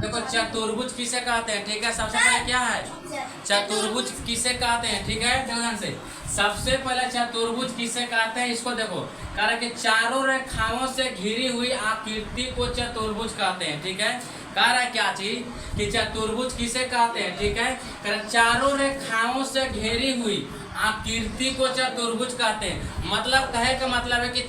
देखो चतुर्भुज किसे कहते हैं, ठीक है। सबसे पहले क्या है चतुर्भुज किसे कहते हैं, ठीक है। ध्यान से सबसे पहले चतुर्भुज किसे कहते हैं इसको देखो, कारण कि चारों रेखाओं से घिरी हुई आकृति को चतुर्भुज कहते हैं, ठीक है। कह रहा है क्या चीज कि चतुर्भुज किसे कहते हैं, ठीक है। कारण चारों रेखाओं से घेरी हुई आकृति को चतुर्भुज कहते हैं। मतलब कहे का मतलब है कि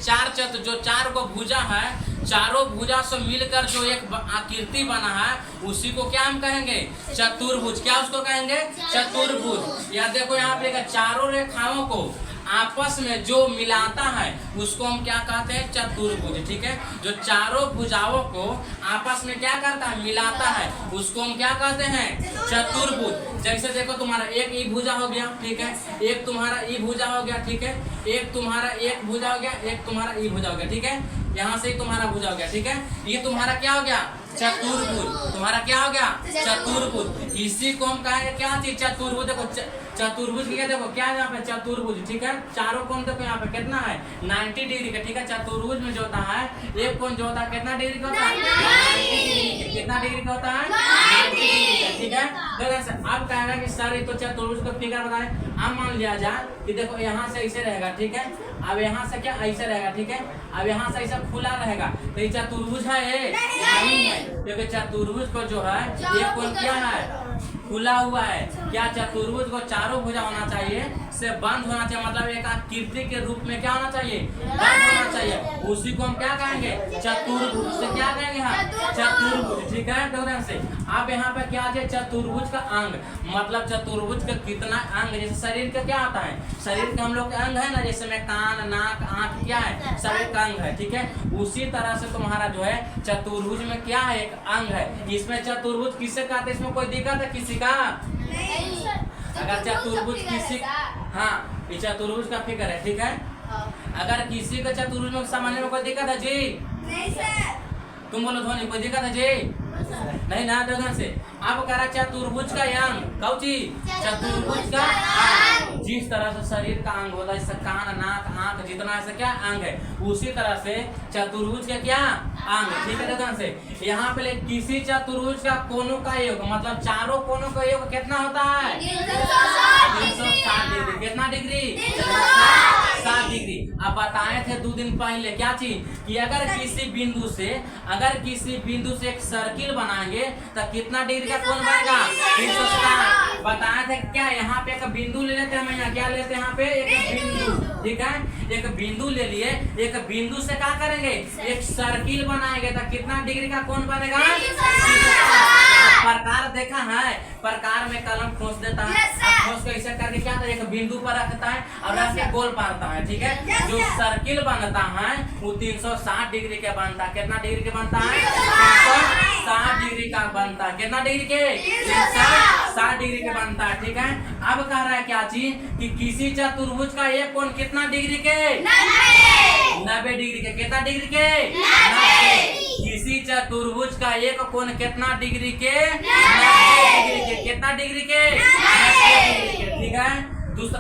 जो चार को भुजा है, चारों भुजा से मिलकर जो एक आकृति बना है उसी को क्या हम कहेंगे चतुर्भुज। क्या उसको कहेंगे चतुर्भुज। या देखो यहाँ पे चारों रेखाओं को आपस में जो मिलाता है उसको हम क्या कहते हैं चतुर्भुज, ठीक है। जो चारों भुजाओं को आपस में क्या करता है मिलाता है उसको हम क्या कहते हैं चतुर्भुज। जैसे देखो तुम्हारा एक ई भुजा हो गया, ठीक है। एक तुम्हारा ई भुजा हो गया, ठीक है। एक तुम्हारा एक भुजा हो गया, एक तुम्हारा ई भुजा हो गया, ठीक है। यहाँ से ही तुम्हारा भुजा हो गया, ठीक है। ये तुम्हारा क्या हो गया चतुर्भुज। तुम्हारा क्या हो गया चतुर्भुज। इसी को हम कहेंगे क्या चीज चतुर्भुज। देखो चतुर्भुज क्या देखो क्या है यहाँ पे चतुर्भुज, ठीक है। चारों कोण देखो यहाँ पे कितना है 90 डिग्री का, ठीक है। चतुर्भुज में जो होता है एक कोण जो होता है कितना डिग्री का होता है 90 डिग्री। कितना डिग्री का होता है 90 डिग्री का, ठीक है। अब कहेगा कि सर ये तो चतुर्भुज का फिगर बताए। अब मान लिया जाए कि देखो यहाँ से ऐसे रहेगा, ठीक है। अब यहाँ से क्या ऐसे रहेगा, ठीक है। अब यहाँ से ऐसा खुला रहेगा तो ये चतुर्भुज है नहीं है, क्योंकि चतुर्भुज को जो है ये कोण क्या है खुला हुआ है। क्या चतुर्भुज को चारों भुजा होना चाहिए से बंद होना चाहिए, मतलब एक आकृति के रूप में क्या होना चाहिए बंद होना चाहिए। उसी को हम क्या कहेंगे चतुर्भुज। से क्या कहेंगे हम चतुर्भुज, ठीक है। ध्यान से अब यहाँ पे क्या है चतुर्भुज का अंग, मतलब चतुर्भुज का कितना अंग। जैसे शरीर का क्या आता है, शरीर का हम लोग का अंग है ना, जैसे में कान नाक आँख क्या है शरीर का अंग है, ठीक है। उसी तरह से तुम्हारा जो है चतुर्भुज में क्या है एक अंग है। इसमें चतुर्भुज किससे कहते हैं, इसमें कोई दिक्कत है किसी का अगर चतुर्भुज किसी हाँ ये चतुर्भुज का फिगर है, ठीक है। अगर किसी का चतुर्भुज में सामान्य में कोई दिक्कत है जी नहीं सर। तुम बोलो ध्वनि कोई दिक्कत है जी नहीं ना। ध्यान से अब करा चतुर्भुज का अंग कौची चतुर्भुज का अंग। जिस तरह से शरीर का अंग होता है जैसे कान नाक आँख जितना ऐसा क्या अंग है, उसी तरह से चतुर्भुज का क्या अंग, ठीक है। ध्यान से यहाँ पे किसी चतुर्भुज का कोनों का योग मतलब चारों कोनों का योग कितना होता है 360 डिग्री। कितना डिग्री 7 डिग्री। अब बताए थे 2 दिन पहले क्या चीज कि अगर किसी बिंदु से एक सर्किल बनाएंगे तो कितना डिग्री का कोण बनेगा 360। बताए थे क्या यहाँ पे एक बिंदु ले लेते हैं हम, यहाँ क्या लेते हैं यहाँ पे एक बिंदु, ठीक है। एक बिंदु ले लिए, एक बिंदु से क्या करेंगे एक सर्किल बनाएंगे तो कितना डिग्री का कोण बनेगा। प्रकार देखा है, प्रकार में कलम खोस देता है, खोस को ऐसा करके क्या था एक बिंदु पर रखता है और रख के गोल पारता है, ठीक है। जो सर्किल बनता है वो 360 डिग्री के बनता है। कितना डिग्री के बनता है 360 डिग्री का बनता है। कितना डिग्री के 360 डिग्री के बनता है, ठीक है। अब कह रहा है क्या चीज कि किसी चतुर्भुज का एक कोण कितना डिग्री के 90 डिग्री के। कितना डिग्री के 90। किसी चतुर्भुज का एक कोण कितना डिग्री के 90 डिग्री के। कितना डिग्री के 90 डिग्री के, ठीक है।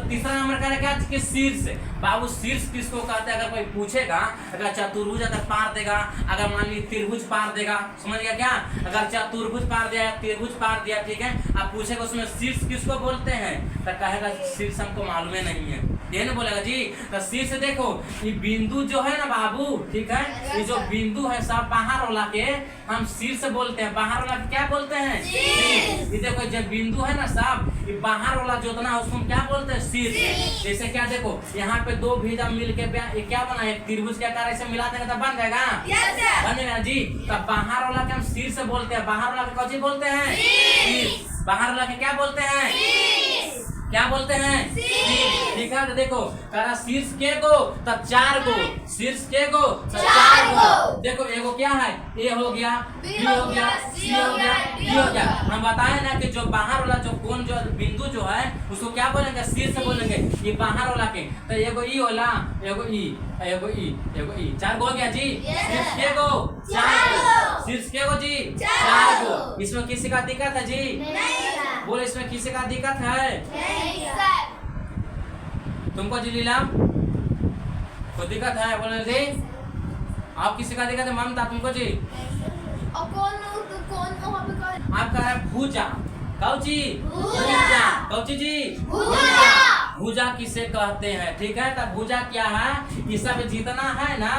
तीसरा नंबर का क्या कि शीर्ष। बाबू शीर्ष किसको कहते हैं, अगर कोई पूछेगा अगर चतुर्भुज अगर पार देगा, अगर मान लीजिए त्रिभुज पार देगा, समझ गया क्या। अगर चतुर्भुज पार दिया त्रिभुज पार दिया, ठीक है। आप पूछेगा उसमें शीर्ष किसको बोलते हैं तो कहेगा शीर्ष हमको मालूम नहीं है, ये नहीं बोलेगा जी। तो शीर्ष देखो ये बिंदु जो है ना बाबू, ठीक है। ये जो बिंदु है सब बाहर वाला के हम शीर्ष बोलते हैं। बाहर वाला क्या बोलते हैं ये देखो जब बिंदु है ना सब ये बाहर वाला जोतना है उसको हम क्या बोलते हैं शीर्ष। जैसे क्या देखो यहाँ पे 2 भुजा मिलके ये क्या बना है त्रिभुज के आकार ऐसे मिला देंगे तो बन जाएगा बनेगा जी। तब बाहर वाला के हम शीर्ष बोलते हैं। बाहर वाला के कौन बोलते हैं शीर्ष। बाहर वाला के क्या बोलते हैं क्या बोलते हैं ठीक है। तो देखो करा शीर्ष के गो तब 4 गो, शीर्ष के गो तब 4 गो। देखो एगो क्या है ए हो गया बी हो गया सी हो गया डी हो गया। हम बताए ना कि जो बाहर वाला जो कोण जो बिंदु जो है उसको क्या बोलेंगे शीर्ष बोलेंगे। ये बाहर वाला के तो एगो ई होला एगो ई एगो ई एगो ई 4 गो हो गया जी। शीर्ष के गो 4 गो, शीर्ष के गो जी 4 गो। इसमें किसी का दिक्कत है जी बोले, इसमें किसी का दिक्कत है तुमको जी लीलाम कोई दिक्कत है बोले जी। आप किसी का दिक्कत है ममता तुमको जी और कौन वहाँ पे भुजा। कौची भुजा। कौची जी भुजा। भुजा किसे कहते हैं, ठीक है। तब भुजा क्या है, ये सब जितना है ना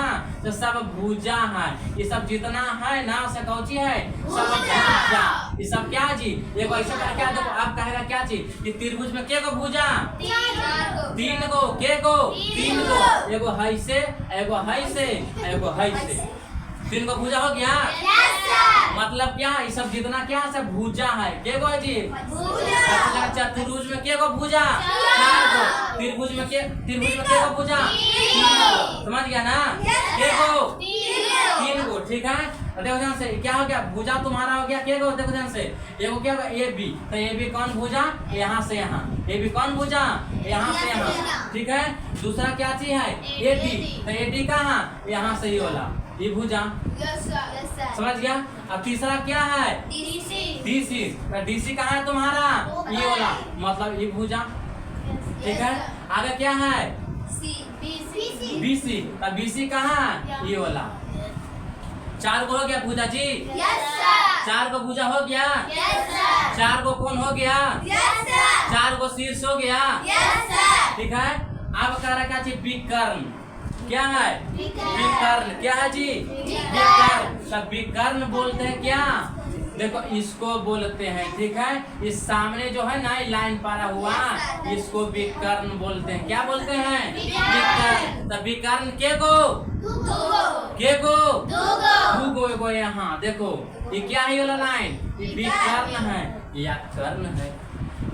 तो सब भुजा है, ये सब जितना है ना सब कौची है, सब भुजा। ये सब क्या जी, ये ऐसा कर क्या देखो आप कहेगा क्या चीज कि त्रिभुज में के को भुजा, तीन को के को, तीन को, एगो है से, एगो है से, एगो है से, तीन को भुजा हो गया। मतलब क्या, ये सब जितना क्या सब भुजा है, के को है जी चतुर्भुज में के को भुजा, चार को, त्रिभुज में के को भुजा, समझ गया ना, के को तीन को, ठीक है। देखो ध्यान से क्या हो गया, भुजा तुम्हारा हो गया के को, देखो ध्यान से एगो क्या होगा ए बी, तो ए बी कौन भुजा, यहाँ से यहाँ, ए बी कौन भुजा, यहाँ से यहाँ, ठीक है। दूसरा क्या चीज है ए डी, तो ए डी कहाँ, यहाँ से ये वाला ये भुजा, समझ गया। अब तीसरा क्या है डीसी, तो डीसी कहाँ है तुम्हारा, ये वाला, मतलब ये भुजा, ठीक है। आगे क्या है बीसी, तो बीसी कहाँ, ये वाला। चार को हो गया भुजा जी, चार को भुजा हो गया, चार को कौन हो गया, चार को शीर्ष हो गया, ठीक है। अब कह रहा क्या चीज विकर्ण, क्या है विकर्ण, क्या है जी विकर्ण। सब विकर्ण बोलते हैं क्या, देखो इसको बोलते हैं, ठीक है। इस सामने जो है ना लाइन पारा हुआ इसको विकर्ण बोलते हैं, क्या बोलते हैं विकर्ण। तब विकर्ण के को दो गो, यहाँ देखो ये क्या है, वाला लाइन ये विकर्ण है या कर्ण है,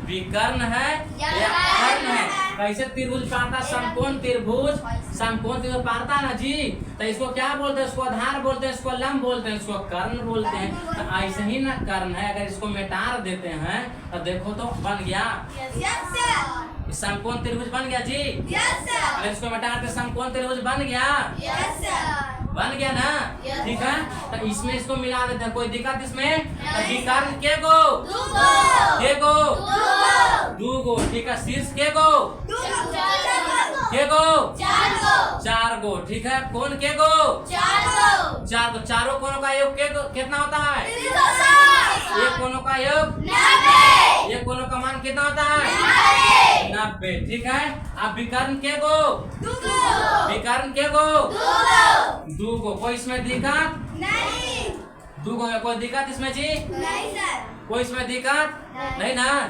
विकर्ण है या कर्ण है। कैसे त्रिभुज पारता, समकोण त्रिभुज, समकोण त्रिभुज पारता ना जी, तो इसको क्या बोलते हैं, इसको आधार बोलते हैं, इसको लंब बोलते हैं, इसको कर्ण बोलते हैं। तो ऐसे ही ना कर्ण है, अगर इसको मिटार देते हैं तो देखो तो बन गया समकोण त्रिभुज बन गया जी। अगर इसको मिटार दे समकोण त्रिभुज बन गया, बन गया ना, ठीक है। तो इसमें इसको मिला देते हैं, कोई दिक्कत इसमें, तो विकर्ण के को दो गो, ठीक है। शीर्ष के को चार गो, ठीक है। कौन के को चार गो, चारों कोनों का योग के कितना होता है, एक कोनों का योग, एक कोनों का मान कितना होता है 90, ठीक है। अब विकर्ण के को दो गो, कोई इसमें दिक्कत नहीं, दो गो कोई दिक्कत इसमें जी नहीं सर, कोई इसमें दिक्कत नहीं ना।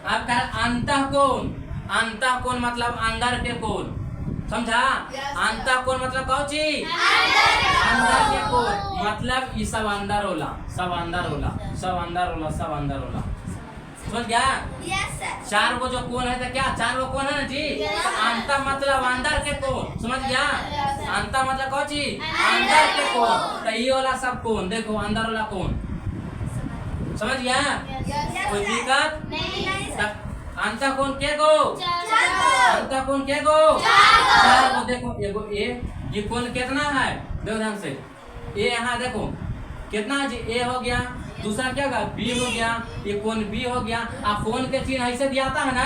अब अंतः कोण मतलब अंदर के कोण, समझा। अंतः कोण मतलब कौन चीज, अंदर के कोण, मतलब ये सब अंदर होला, सब अंदर होला, सब अंदर होला, सब अंदर होला, समझ गया। चार को जो कोण है तो क्या, चार को कोण है ना जी, अंतः मतलब अंदर के कोण, समझ गया। अंतः मतलब कौन चीज, अंदर के कोण, तो ये वाला सब कोण देखो अंदर वाला कोण, समझ गया। कोई दिक्कत, अंतः कोण के को, अंतः कोण के को चार को, देखो एगो ए, ये कोण कितना है, देखो ध्यान से ए, यहाँ देखो कितना है जी, ए हो गया, दूसरा क्या होगा बी हो गया, ये कोण बी हो गया। आप कोण के चिन्ह ऐसे दियाता है ना,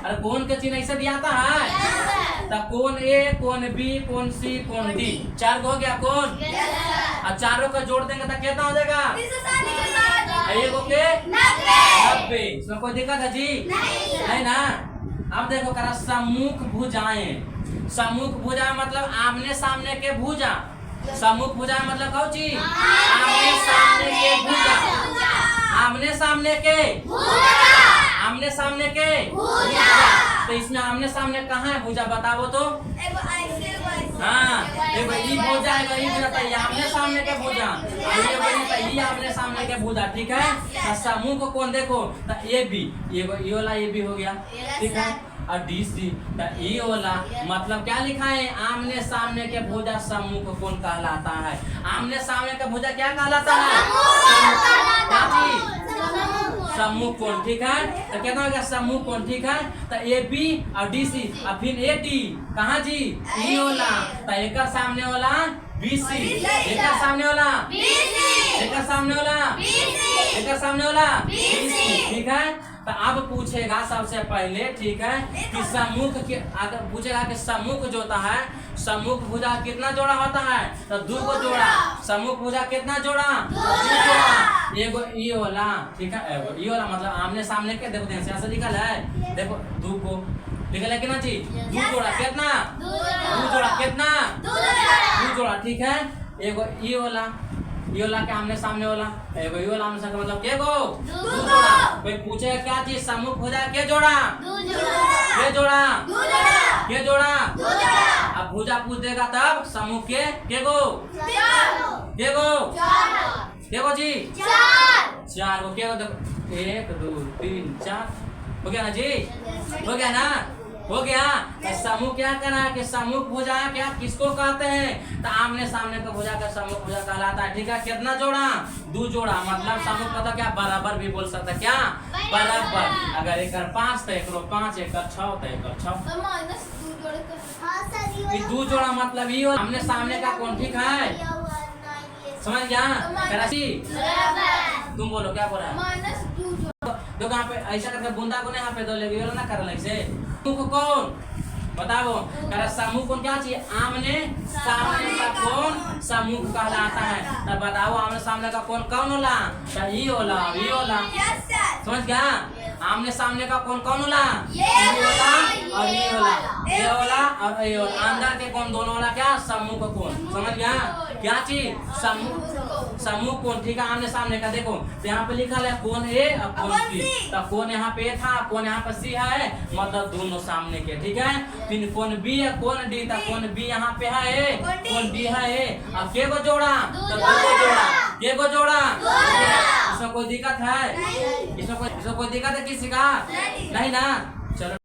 अरे कोण के चिन्ह ऐसे दियाता है, तो कोण ए, कोण बी, कोण सी, कोण डी, चार को हो गया कोण, और चारों को जोड़ देंगे तो कितना हो जाएगा, एक के 90। इसमें कोई दिक्कत है जी नहीं ना। अब देखो करा सम्मुख भुजाएं, सम्मुख भुजा मतलब आमने सामने के भुजा, सम्मुख भुजा मतलब कौन चीज, आमने सामने के भुजा, आमने सामने के आमने सामने के भुजा। तो इसमें आमने सामने कहाँ है भुजा बताओ तो, हाँ एगो ई भुजा है, ई भुजा तो आमने सामने के भुजा, ये बनी तो ई आमने सामने के भुजा, ठीक है। और समूह को कौन देखो तो ए बी, ये वाला ए बी हो गया, ठीक है। और डी सी तो ई वाला मतलब क्या लिखा है, आमने सामने के भुजा समूह को कौन कहलाता है, आमने सामने का भुजा क्या कहलाता है, समूह कोण, ठीक है। तो कितना हो गया समूह कोण, ठीक है। तो ए बी और डी सी और फिर ए डी कहाँ जी, ई वाला, तो एक सामने वाला बी सी, एक सामने वाला एक सामने वाला एक सामने वाला बी सी, ठीक है। तो अब पूछेगा सबसे पहले, ठीक है, कि सम्मुख के अगर पूछेगा कि सम्मुख जो होता है, सम्मुख भुजा कितना जोड़ा होता है, तो दो को जोड़ा, सम्मुख भुजा कितना जोड़ा, दो जोड़ा, एगो ई होला, ठीक है, एगो ई होला मतलब आमने सामने के, देखो ध्यान से ऐसा लिखल है, देखो दू को लिखल है कितना चीज, दू जोड़ा कितना, दू जोड़ा कितना, दू जोड़ा, ठीक है। एगो ई होला, ई होला के आमने सामने होला, एगो ई होला आमने सामने मतलब के गो, दू जोड़ा। कोई पूछे क्या चीज सम्मुख हो जाए, के जोड़ा, के जोड़ा, के जोड़ा। अब भुजा पूछ देगा तब सम्मुख के गो, के गो, के गो जी, चार गो, के गो, देखो 1 2 3 4 हो गया ना जी, हो गया ना, हो गया। समूह क्या करा कि समूह भुजा क्या किसको कहते हैं, तो आमने सामने को भुजा का समूह भुजा कहलाता है, ठीक है। कितना जोड़ा, दो जोड़ा, मतलब समूह का तो क्या बराबर भी बोल सकता है, क्या बराबर। अगर एक 5 तो एक 5, एक 6 तो एक 6, दो जोड़ा मतलब ये आमने सामने का कौन, ठीक है, समझ गया। कराची तुम बोलो क्या बोल रहा है, तो कहाँ पे ऐसा करके बूंदा को यहाँ पे दो ले ना कर से समूह कौन बताओ, कर समूह कौन क्या चाहिए, आमने सामने का कौन समूह कहलाता है। तब बताओ आमने सामने का कौन कौन होला, ये होला, ये होला, समझ गया। आमने सामने का कौन कौन होला, ये होला और ये होला, ये होला और ये होला। अंदर के कौन दोनों होला, क्या समूह का कौन, समझ गया क्या चीज, समूह, समूह कौन, ठीक है। आमने सामने का देखो तो यहाँ पे लिखा है कौन ए और कौन सी, तो कौन यहाँ पे था, कौन यहाँ पे सी है, मतलब दोनों सामने के, ठीक है। फिर कौन बी है, कौन डी, तो कौन बी यहाँ पे है, कौन डी है। अब के को जोड़ा, तो दो को जोड़ा, के को जोड़ा, इसमें कोई दिक्कत है, इसमें कोई दिक्कत है किसी का नहीं ना। चलो।